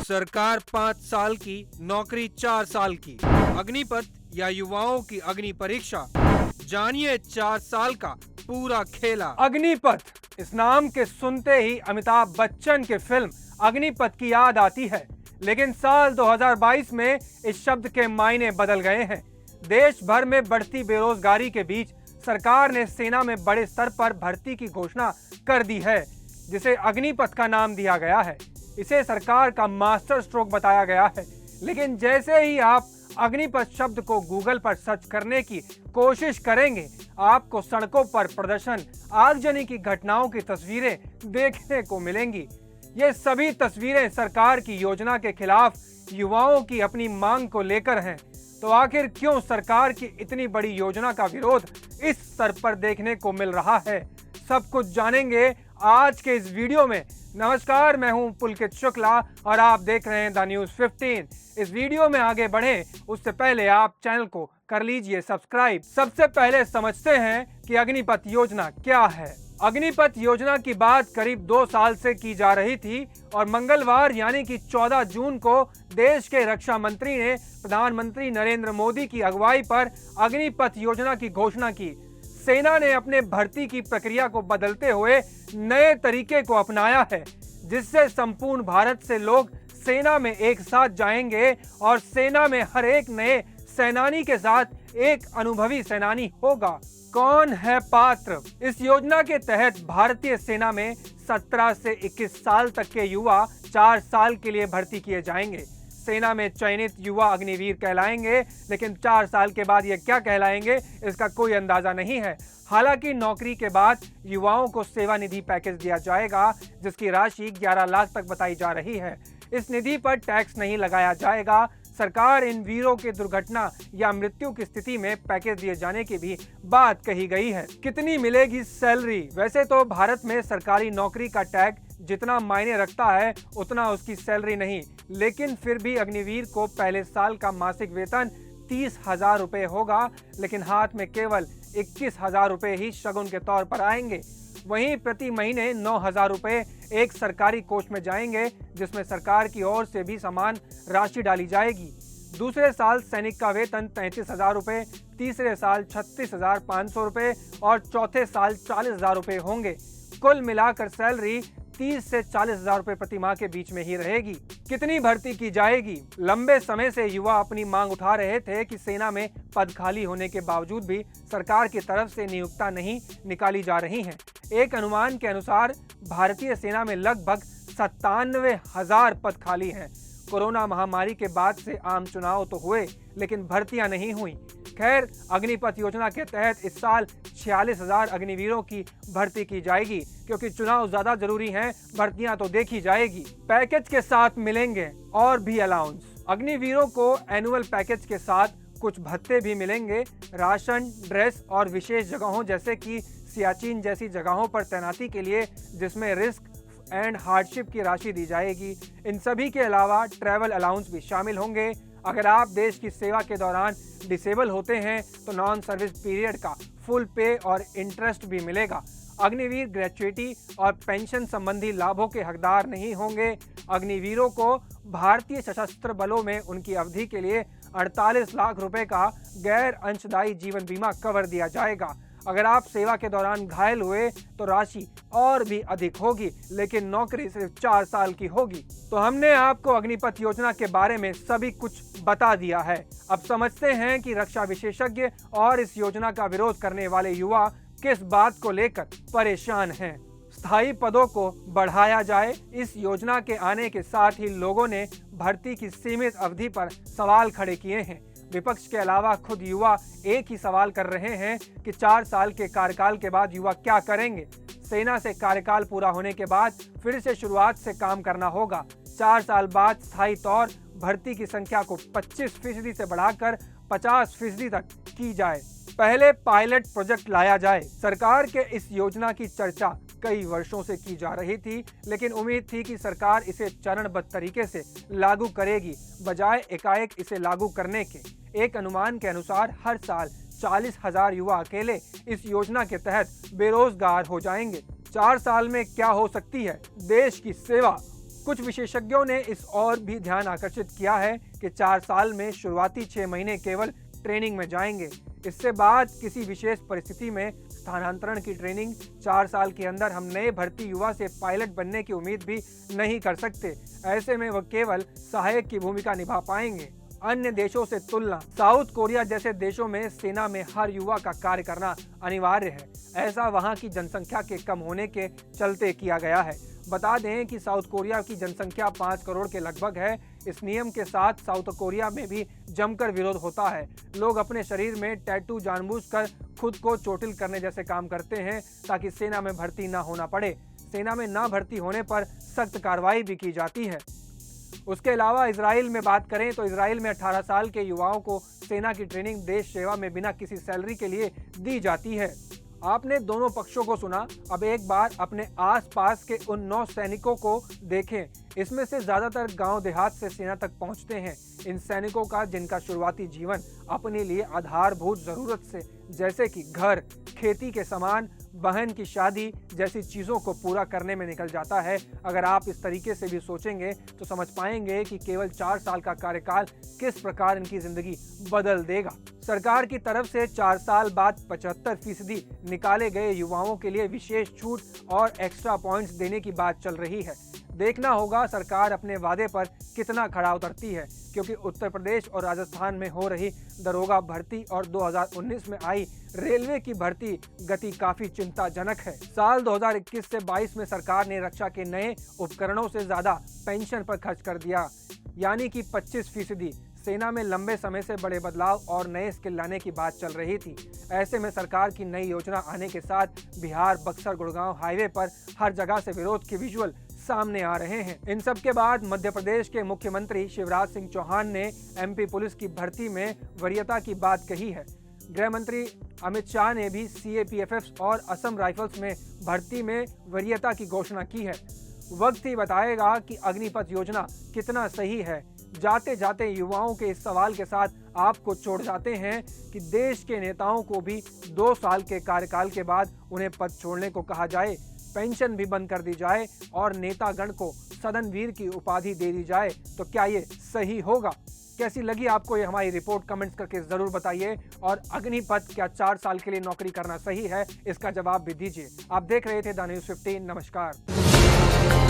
सरकार 5 साल की, नौकरी 4 साल की। अग्निपथ या युवाओं की अग्नि परीक्षा, जानिए 4 साल का पूरा खेला। अग्निपथ, इस नाम के सुनते ही अमिताभ बच्चन के फिल्म अग्निपथ की याद आती है। लेकिन साल 2022 में इस शब्द के मायने बदल गए हैं। देश भर में बढ़ती बेरोजगारी के बीच सरकार ने सेना में बड़े स्तर पर भर्ती की घोषणा कर दी है, जिसे अग्निपथ का नाम दिया गया है। इसे सरकार का मास्टर स्ट्रोक बताया गया है। लेकिन जैसे ही आप अग्निपथ शब्द को गूगल पर सर्च करने की कोशिश करेंगे, आपको सड़कों पर प्रदर्शन, आगजनी की घटनाओं की तस्वीरें देखने को मिलेंगी। ये सभी तस्वीरें सरकार की योजना के खिलाफ युवाओं की अपनी मांग को लेकर हैं। तो आखिर क्यों सरकार की इतनी बड़ी योजना का विरोध इस स्तर पर देखने को मिल रहा है, सब कुछ जानेंगे आज के इस वीडियो में। नमस्कार, मैं हूं पुलकित शुक्ला और आप देख रहे हैं द न्यूज़ 15। इस वीडियो में आगे बढ़ें उससे पहले आप चैनल को कर लीजिए सब्सक्राइब। सबसे पहले समझते हैं कि अग्निपथ योजना क्या है। अग्निपथ योजना की बात करीब 2 साल से की जा रही थी और मंगलवार यानी कि 14 जून को देश के रक्षा मंत्री ने प्रधानमंत्री नरेंद्र मोदी की अगुवाई पर अग्निपथ योजना की घोषणा की। सेना ने अपने भर्ती की प्रक्रिया को बदलते हुए नए तरीके को अपनाया है, जिससे संपूर्ण भारत से लोग सेना में एक साथ जाएंगे और सेना में हर एक नए सेनानी के साथ एक अनुभवी सेनानी होगा। कौन है पात्र? इस योजना के तहत भारतीय सेना में 17 से 21 साल तक के युवा 4 साल के लिए भर्ती किए जाएंगे। सेना में चयनित युवा अग्निवीर कहलाएंगे, लेकिन 4 साल के बाद ये क्या कहलाएंगे इसका कोई अंदाजा नहीं है। हालांकि नौकरी के बाद युवाओं को सेवा निधि पैकेज दिया जाएगा, जिसकी राशि 11 लाख तक बताई जा रही है। इस निधि पर टैक्स नहीं लगाया जाएगा। सरकार इन वीरों के दुर्घटना या मृत्यु की स्थिति में पैकेज दिए जाने की भी बात कही गई है। कितनी मिलेगी सैलरी? वैसे तो भारत में सरकारी नौकरी का टैग जितना मायने रखता है उतना उसकी सैलरी नहीं, लेकिन फिर भी अग्निवीर को पहले साल का मासिक वेतन 30,000 रुपए होगा, लेकिन हाथ में केवल 21,000 रुपए ही शगुन के तौर पर आएंगे। वहीं प्रति महीने 9,000 रुपए एक सरकारी कोष में जाएंगे, जिसमें सरकार की ओर से भी समान राशि डाली जाएगी। दूसरे साल सैनिक का वेतन 33,000 रुपए, तीसरे साल 36,500 रुपए और चौथे साल 40,000 रुपए होंगे। कुल मिलाकर सैलरी 30 से 40,000 रुपए प्रति माह के बीच में ही रहेगी। कितनी भर्ती की जाएगी? लंबे समय से युवा अपनी मांग उठा रहे थे कि सेना में पद खाली होने के बावजूद भी सरकार की तरफ से नियुक्ता नहीं निकाली जा रही हैं। एक अनुमान के अनुसार भारतीय सेना में लगभग 97,000 पद खाली हैं। कोरोना महामारी के बाद से आम चुनाव तो हुए, लेकिन भर्तियां नहीं हुई। खैर, अग्निपथ योजना के तहत इस साल 46,000 अग्निवीरों की भर्ती की जाएगी, क्योंकि चुनाव ज्यादा जरूरी हैं, भर्तियां तो देखी जाएगी। पैकेज के साथ मिलेंगे और भी अलाउंस। अग्निवीरों को एनुअल पैकेज के साथ कुछ भत्ते भी मिलेंगे। राशन, ड्रेस और विशेष जगहों जैसे कि सियाचिन जैसी जगहों पर तैनाती के लिए, जिसमें रिस्क एंड हार्डशिप की राशि दी जाएगी। इन सभी के अलावा ट्रैवल अलाउंस भी शामिल होंगे। अगर आप देश की सेवा के दौरान डिसेबल होते हैं तो नॉन सर्विस पीरियड का फुल पे और इंटरेस्ट भी मिलेगा। अग्निवीर ग्रेच्युइटी और पेंशन संबंधी लाभों के हकदार नहीं होंगे। अग्निवीरों को भारतीय सशस्त्र बलों में उनकी अवधि के लिए 48 लाख रुपए का गैर अंशदायी जीवन बीमा कवर दिया जाएगा। अगर आप सेवा के दौरान घायल हुए तो राशि और भी अधिक होगी, लेकिन नौकरी सिर्फ 4 साल की होगी। तो हमने आपको अग्निपथ योजना के बारे में सभी कुछ बता दिया है। अब समझते हैं कि रक्षा विशेषज्ञ और इस योजना का विरोध करने वाले युवा किस बात को लेकर परेशान हैं। स्थायी पदों को बढ़ाया जाए। इस योजना के आने के साथ ही लोगों ने भर्ती की सीमित अवधि पर सवाल खड़े किए हैं। विपक्ष के अलावा खुद युवा एक ही सवाल कर रहे हैं कि 4 साल के कार्यकाल के बाद युवा क्या करेंगे। सेना से कार्यकाल पूरा होने के बाद फिर से शुरुआत से काम करना होगा। 4 साल बाद स्थायी तौर भर्ती की संख्या को 25% से बढ़ाकर 50% तक की जाए। पहले पायलट प्रोजेक्ट लाया जाए। सरकार के इस योजना की चर्चा कई वर्षों से की जा रही थी, लेकिन उम्मीद थी कि सरकार इसे चरणबद्ध तरीके से लागू करेगी, बजाय एकाएक इसे लागू करने के। एक अनुमान के अनुसार हर साल 40,000 युवा अकेले इस योजना के तहत बेरोजगार हो जाएंगे। 4 साल में क्या हो सकती है देश की सेवा? कुछ विशेषज्ञों ने इस और भी ध्यान आकर्षित किया है कि 4 साल में शुरुआती 6 महीने केवल ट्रेनिंग में जाएंगे। इससे बाद किसी विशेष परिस्थिति में स्थानांतरण की ट्रेनिंग 4 साल के अंदर हम नए भर्ती युवा से पायलट बनने की उम्मीद भी नहीं कर सकते। ऐसे में वह केवल सहायक की भूमिका निभा पाएंगे। अन्य देशों से तुलना, साउथ कोरिया जैसे देशों में सेना में हर युवा का कार्य करना अनिवार्य है। ऐसा वहां की जनसंख्या के कम होने के चलते किया गया है। बता दें कि साउथ कोरिया की जनसंख्या 5 करोड़ के लगभग है। इस नियम के साथ साउथ कोरिया में भी जमकर विरोध होता है। लोग अपने शरीर में टैटू जानबूझकर खुद को चोटिल करने जैसे काम करते हैं ताकि सेना में भर्ती ना होना पड़े। सेना में ना भर्ती होने पर सख्त कार्रवाई भी की जाती है। उसके अलावा इजराइल में बात करें तो इजराइल में 18 साल के युवाओं को सेना की ट्रेनिंग देश सेवा में बिना किसी सैलरी के लिए दी जाती है। आपने दोनों पक्षों को सुना, अब एक बार अपने आसपास के उन 9 सैनिकों को देखें। इसमें से ज्यादातर गांव देहात से सेना तक पहुंचते हैं। इन सैनिकों का जिनका शुरुआती जीवन अपने लिए आधारभूत जरूरत से जैसे कि घर, खेती के सामान, बहन की शादी जैसी चीजों को पूरा करने में निकल जाता है। अगर आप इस तरीके से भी सोचेंगे तो समझ पाएंगे कि केवल 4 साल का कार्यकाल किस प्रकार इनकी जिंदगी बदल देगा। सरकार की तरफ से 4 साल बाद 75% निकाले गए युवाओं के लिए विशेष छूट और एक्स्ट्रा पॉइंट्स देने की बात चल रही है। देखना होगा सरकार अपने वादे पर कितना खरा उतरती है, क्योंकि उत्तर प्रदेश और राजस्थान में हो रही दरोगा भर्ती और 2019 में आई रेलवे की भर्ती गति काफी चिंताजनक है। साल 2021 से 22 में सरकार ने रक्षा के नए उपकरणों से ज्यादा पेंशन पर खर्च कर दिया, यानी कि 25%। सेना में लंबे समय से बड़े बदलाव और नए स्किल लाने की बात चल रही थी। ऐसे में सरकार की नई योजना आने के साथ बिहार बक्सर गुड़गांव हाईवे पर हर जगह से विरोध के विजुअल सामने आ रहे हैं। इन सब के बाद मध्य प्रदेश के मुख्यमंत्री शिवराज सिंह चौहान ने एमपी पुलिस की भर्ती में वरीयता की बात कही है। गृह मंत्री अमित शाह ने भी सीएपीएफ और असम राइफल्स में भर्ती में वरीयता की घोषणा की है। वक्त ही बताएगा कि अग्निपथ योजना कितना सही है। जाते जाते युवाओं के इस सवाल के साथ आपको छोड़ जाते हैं कि देश के नेताओं को भी 2 साल के कार्यकाल के बाद उन्हें पद छोड़ने को कहा जाए, पेंशन भी बंद कर दी जाए और नेतागण को सदन वीर की उपाधि दे दी जाए, तो क्या ये सही होगा? कैसी लगी आपको ये हमारी रिपोर्ट? कमेंट्स करके जरूर बताइए। और अग्निपथ क्या 4 साल के लिए नौकरी करना सही है? इसका जवाब भी दीजिए। आप देख रहे थे द न्यूज़ 15। नमस्कार।